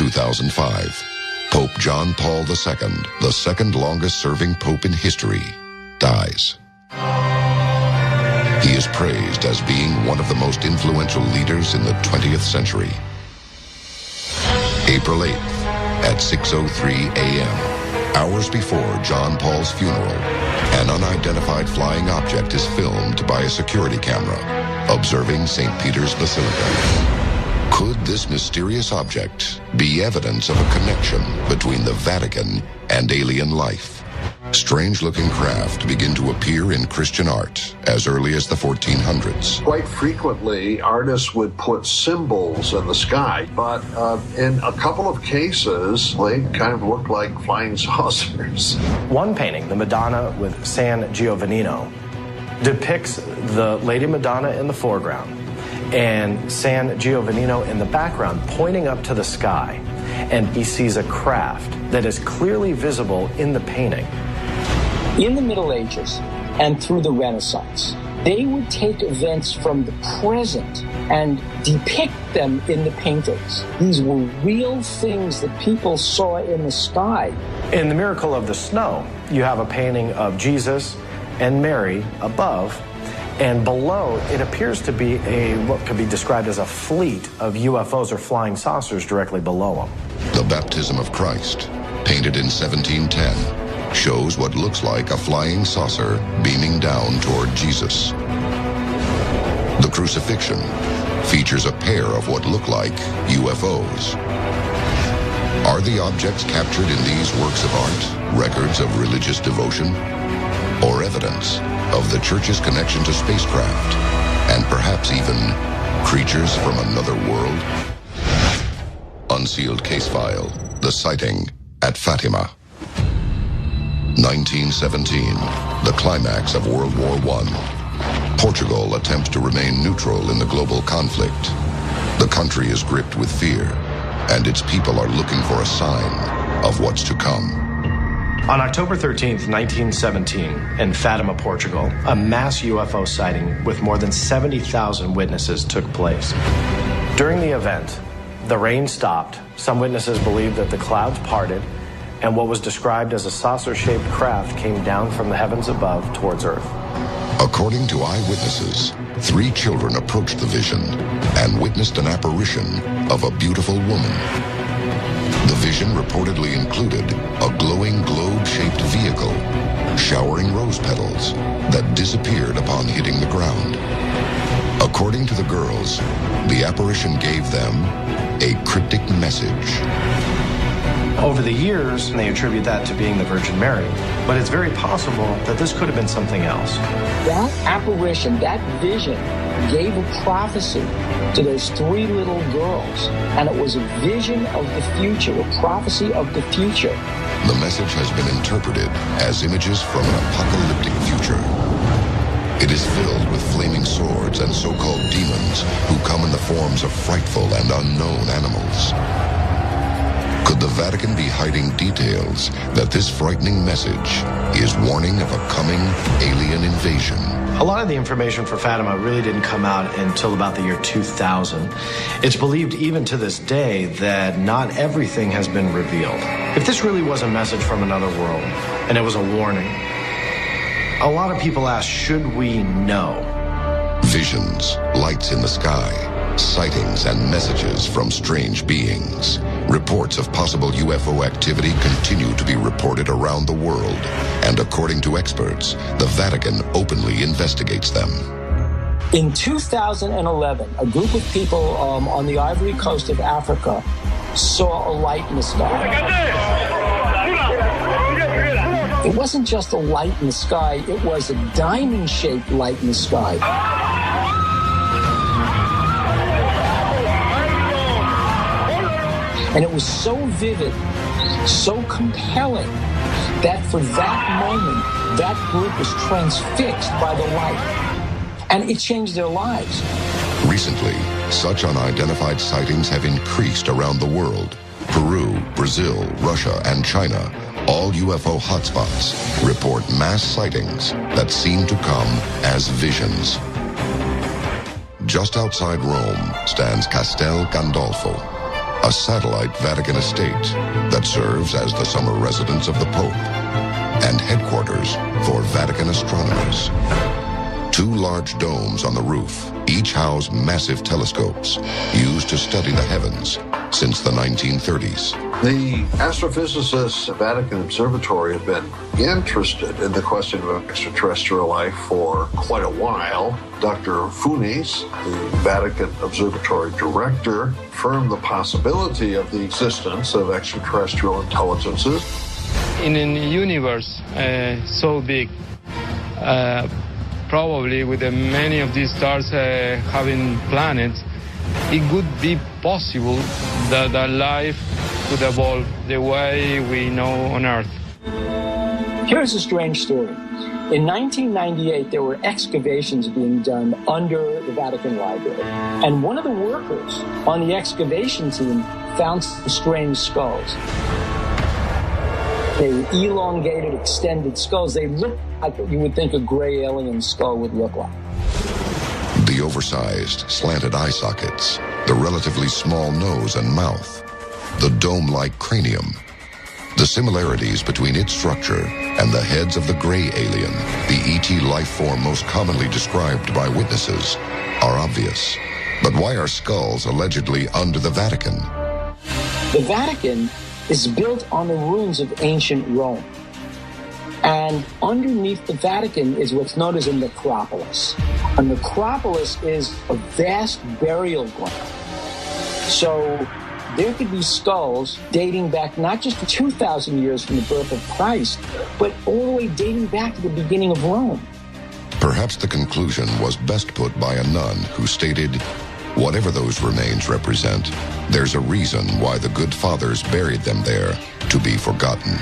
2005. Pope John Paul II, the second longest-serving pope in history, dies. He is praised as being one of the most influential leaders in the 20th century. April 8th at 6:03 a.m., hours before John Paul's funeral, an unidentified flying object is filmed by a security camera observing St. Peter's Basilica. Could this mysterious object be evidence of a connection between the Vatican and alien life? Strange-looking craft begin to appear in Christian art as early as the 1400s. Quite frequently, artists would put symbols in the sky, but in a couple of cases, they kind of look like flying saucers. One painting, the Madonna with San Giovannino, depicts the Lady Madonna in the foreground and San Giovannino in the background pointing up to the sky, and he sees a craft that is clearly visible in the painting. In the Middle Ages and through the Renaissance, they would take events from the present and depict them in the paintings. These were real things that people saw in the sky. In The Miracle of the Snow, you have a painting of Jesus and Mary above, and below it appears to be what could be described as a fleet of UFOs or flying saucers directly below them. The Baptism of Christ, painted in 1710, shows what looks like a flying saucer beaming down toward Jesus. The Crucifixion features a pair of what look like UFOs. Are the objects captured in these works of art records of religious devotion, or evidence of the Church's connection to spacecraft, and perhaps even creatures from another world? Unsealed case file, the sighting at Fatima. 1917, the climax of World War I. Portugal attempts to remain neutral in the global conflict. The country is gripped with fear, and its people are looking for a sign of what's to come. On October 13th, 1917, in Fatima, Portugal, a mass UFO sighting with more than 70,000 witnesses took place. During the event, the rain stopped. Some witnesses believed that the clouds parted, and what was described as a saucer-shaped craft came down from the heavens above towards Earth. According to eyewitnesses, 3 children approached the vision and witnessed an apparition of a beautiful woman. The vision reportedly included a glowing globe-shaped vehicle showering rose petals that disappeared upon hitting the ground. According to the girls, the apparition gave them a cryptic message. Over the years, they attribute that to being the Virgin Mary, but it's very possible that this could have been something else. That apparition, that vision, gave a prophecy to those 3 little girls, and it was a vision of the future, a prophecy of the future. The message has been interpreted as images from an apocalyptic future. It is filled with flaming swords and so-called demons who come in the forms of frightful and unknown animals. Could the Vatican be hiding details that this frightening message is warning of a coming alien invasion? A lot of the information for Fatima really didn't come out until about the year 2000. It's believed even to this day that not everything has been revealed. If this really was a message from another world, and it was a warning, a lot of people ask, should we know? Visions, lights in the sky, sightings and messages from strange beings. Reports of possible UFO activity continue to be reported around the world, and according to experts, the Vatican openly investigates them. In 2011, a group of people on the Ivory Coast of Africa saw a light in the sky. It wasn't just a light in the sky, it was a diamond-shaped light in the sky. And it was so vivid, so compelling, that for that moment, that group was transfixed by the light. And it changed their lives. Recently, such unidentified sightings have increased around the world. Peru, Brazil, Russia, and China, all UFO hotspots, report mass sightings that seem to come as visions. Just outside Rome stands Castel Gandolfo, a satellite Vatican estate that serves as the summer residence of the Pope and headquarters for Vatican astronomers. 2 large domes on the roof each house massive telescopes used to study the heavens since the 1930s. The astrophysicists at Vatican Observatory have been interested in the question of extraterrestrial life for quite a while. Dr. Funes, the Vatican Observatory director, affirmed the possibility of the existence of extraterrestrial intelligences. In a universe so big, probably with many of these stars having planets, it could be possible that life could evolve the way we know on Earth. Here's a strange story. In 1998, there were excavations being done under the Vatican Library. And one of the workers on the excavation team found some strange skulls. They were elongated, extended skulls. They looked like what you would think a gray alien skull would look like. The oversized, slanted eye sockets, the relatively small nose and mouth, the dome-like cranium. The similarities between its structure and the heads of the gray alien, the ET life form most commonly described by witnesses, are obvious. But why are skulls allegedly under the Vatican? The Vatican is built on the ruins of ancient Rome. And underneath the Vatican is what's known as a necropolis. A necropolis is a vast burial ground. So there could be skulls dating back not just 2,000 years from the birth of Christ, but all the way dating back to the beginning of Rome. Perhaps the conclusion was best put by a nun who stated, whatever those remains represent, there's a reason why the good fathers buried them there to be forgotten.